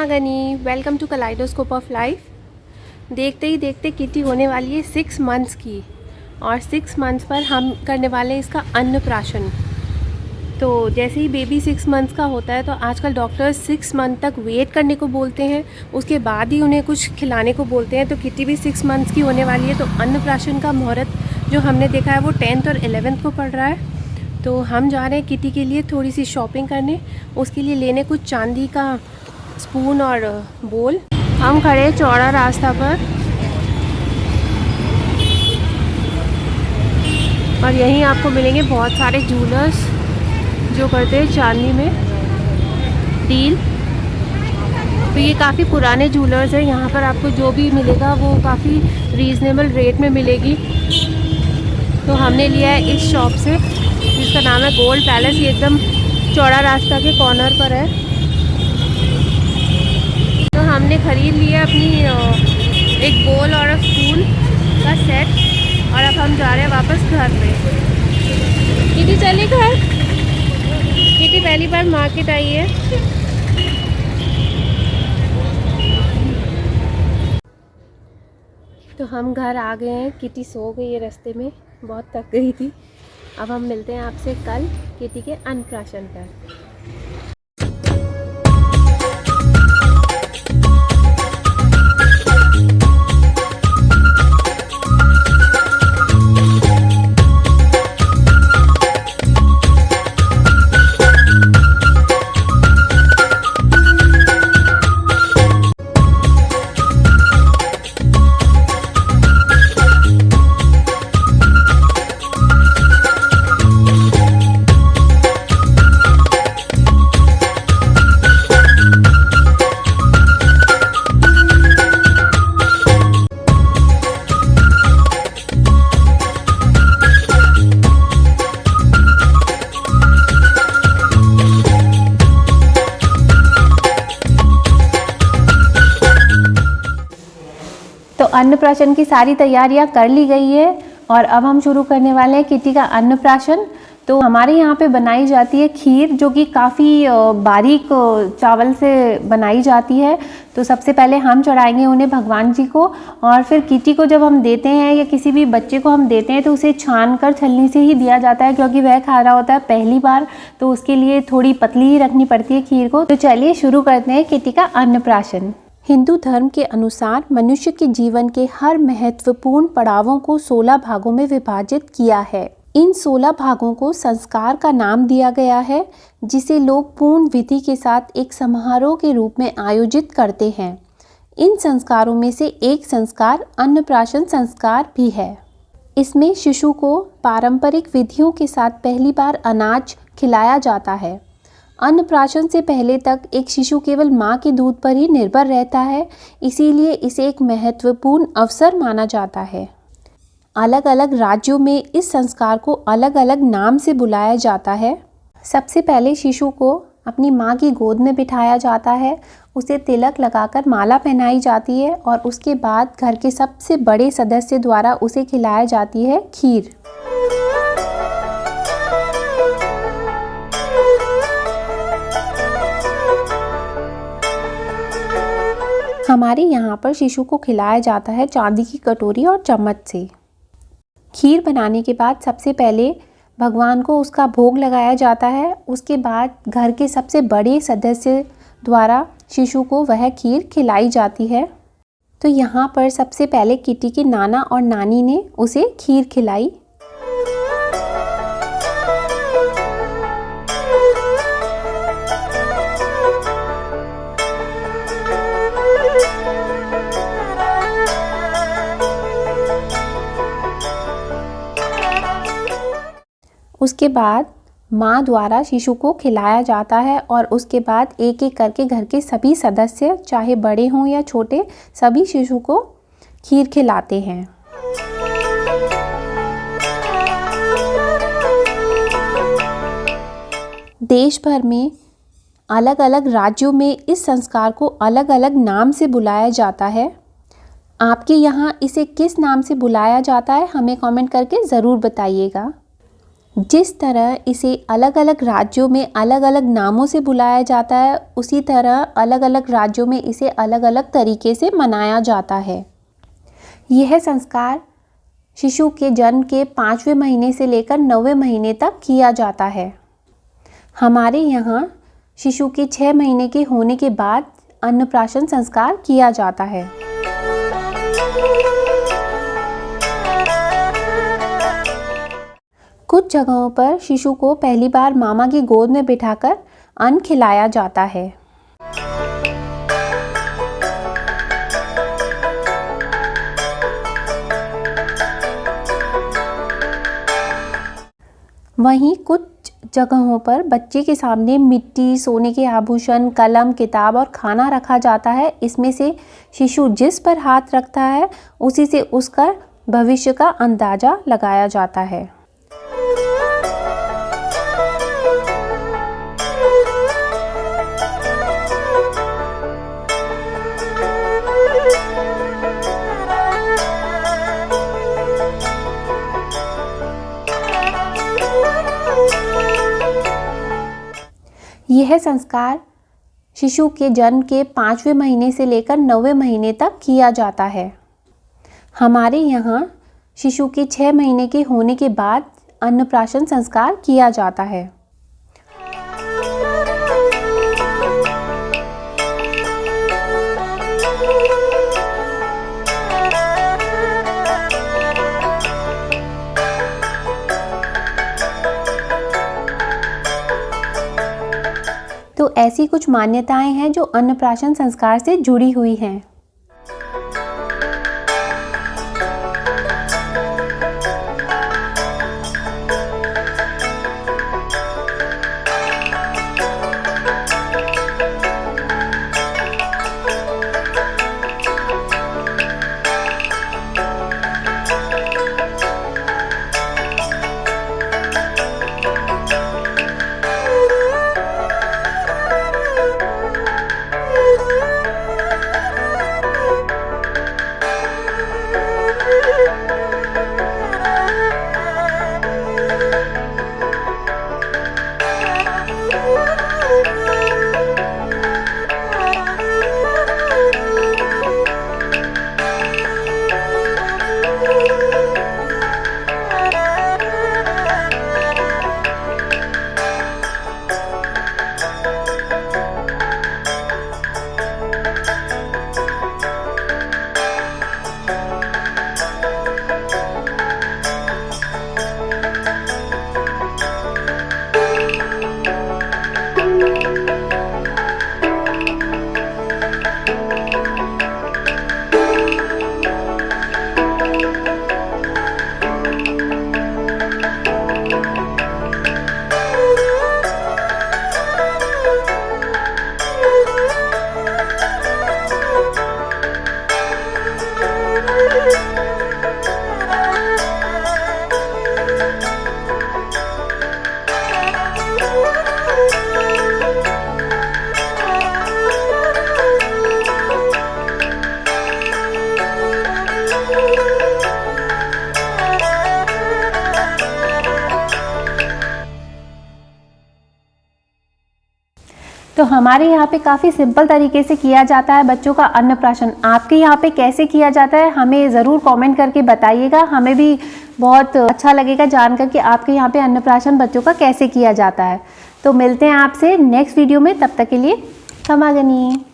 Mahogany, welcome to kaleidoscope of life. देखते ही देखते किटी होने वाली है 6 मंथ्स की और 6 मंथ्स पर हम करने वाले हैं इसका अन्नप्राशन। तो जैसे ही बेबी 6 मंथ्स का होता है तो आजकल डॉक्टर्स 6 मंथ तक वेट करने को बोलते हैं, उसके बाद ही उन्हें कुछ खिलाने को बोलते हैं। तो किटी भी 6 मंथ्स की होने वाली है, तो अन्नप्राशन का मुहूर्त जो हमने देखा है वो 10th और 11th को पड़ रहा है। तो हम जा रहे हैं किटी के लिए थोड़ी सी शॉपिंग करने, उसके लिए लेने कुछ चांदी का स्पून और बोल। हम खड़े चौड़ा रास्ता पर और यहीं आपको मिलेंगे बहुत सारे जूलर्स जो करते हैं चांदी में डील। तो ये काफ़ी पुराने जूलर्स हैं, यहाँ पर आपको जो भी मिलेगा वो काफ़ी रीज़नेबल रेट में मिलेगी। तो हमने लिया है इस शॉप से जिसका नाम है गोल्ड पैलेस। ये एकदम चौड़ा रास्ता के कॉर्नर पर है। तो हमने ख़रीद लिया अपनी एक बोल और स्पून का सेट और अब हम जा रहे हैं वापस घर पे। किटी चले घर। किटी पहली बार मार्केट आई है। तो हम घर आ गए हैं। किटी सो गई है रास्ते में, बहुत थक गई थी। अब हम मिलते हैं आपसे कल किटी के अन्नप्राशन पर। तो अन्नप्राशन की सारी तैयारियां कर ली गई है और अब हम शुरू करने वाले हैं किटी का अन्नप्राशन। तो हमारे यहाँ पे बनाई जाती है खीर, जो कि काफ़ी बारीक चावल से बनाई जाती है। तो सबसे पहले हम चढ़ाएंगे उन्हें भगवान जी को, और फिर किटी को जब हम देते हैं या किसी भी बच्चे को हम देते हैं तो उसे छान कर छलनी से ही दिया जाता है, क्योंकि वह खा रहा होता है पहली बार। तो उसके लिए थोड़ी पतली ही रखनी पड़ती है खीर को। तो चलिए शुरू करते हैं किटी का अन्नप्राशन। हिंदू धर्म के अनुसार मनुष्य के जीवन के हर महत्वपूर्ण पड़ावों को 16 भागों में विभाजित किया है। इन 16 भागों को संस्कार का नाम दिया गया है, जिसे लोग पूर्ण विधि के साथ एक समारोह के रूप में आयोजित करते हैं। इन संस्कारों में से एक संस्कार अन्नप्राशन संस्कार भी है। इसमें शिशु को पारंपरिक विधियों के साथ पहली बार अनाज खिलाया जाता है। अन्नप्राशन से पहले तक एक शिशु केवल माँ के दूध पर ही निर्भर रहता है, इसीलिए इसे एक महत्वपूर्ण अवसर माना जाता है। अलग अलग राज्यों में इस संस्कार को अलग अलग नाम से बुलाया जाता है। सबसे पहले शिशु को अपनी माँ की गोद में बिठाया जाता है, उसे तिलक लगाकर माला पहनाई जाती है और उसके बाद घर के सबसे बड़े सदस्य द्वारा उसे खिलाई जाती है खीर। हमारे यहाँ पर शिशु को खिलाया जाता है चांदी की कटोरी और चम्मच से। खीर बनाने के बाद सबसे पहले भगवान को उसका भोग लगाया जाता है, उसके बाद घर के सबसे बड़े सदस्य द्वारा शिशु को वह खीर खिलाई जाती है। तो यहाँ पर सबसे पहले किटी के नाना और नानी ने उसे खीर खिलाई। उसके बाद माँ द्वारा शिशु को खिलाया जाता है और उसके बाद एक एक करके घर के सभी सदस्य, चाहे बड़े हों या छोटे, सभी शिशु को खीर खिलाते हैं। देश भर में अलग अलग राज्यों में इस संस्कार को अलग अलग नाम से बुलाया जाता है। आपके यहाँ इसे किस नाम से बुलाया जाता है हमें कमेंट करके ज़रूर बताइएगा। जिस तरह इसे अलग अलग राज्यों में अलग अलग नामों से बुलाया जाता है, उसी तरह अलग अलग राज्यों में इसे अलग अलग तरीके से मनाया जाता है। यह संस्कार शिशु के जन्म के 5वें महीने से लेकर 9वें महीने तक किया जाता है। हमारे यहाँ शिशु के 6 महीने के होने के बाद अन्नप्राशन संस्कार किया जाता है। कुछ जगहों पर शिशु को पहली बार मामा की गोद में बिठाकर अन्न खिलाया जाता है। वहीं कुछ जगहों पर बच्चे के सामने मिट्टी, सोने के आभूषण, कलम, किताब और खाना रखा जाता है। इसमें से शिशु जिस पर हाथ रखता है उसी से उसका भविष्य का अंदाजा लगाया जाता है। यह संस्कार शिशु के जन्म के 5वें महीने से लेकर 9वें महीने तक किया जाता है। हमारे यहाँ शिशु के 6 महीने के होने के बाद अन्नप्राशन संस्कार किया जाता है। तो ऐसी कुछ मान्यताएं हैं जो अन्नप्राशन संस्कार से जुड़ी हुई हैं। तो हमारे यहाँ पे काफ़ी सिंपल तरीके से किया जाता है बच्चों का अन्नप्राशन। आपके यहाँ पे कैसे किया जाता है हमें ज़रूर कमेंट करके बताइएगा। हमें भी बहुत अच्छा लगेगा जानकर कि आपके यहाँ पे अन्नप्राशन बच्चों का कैसे किया जाता है। तो मिलते हैं आपसे नेक्स्ट वीडियो में, तब तक के लिए खमा गनी।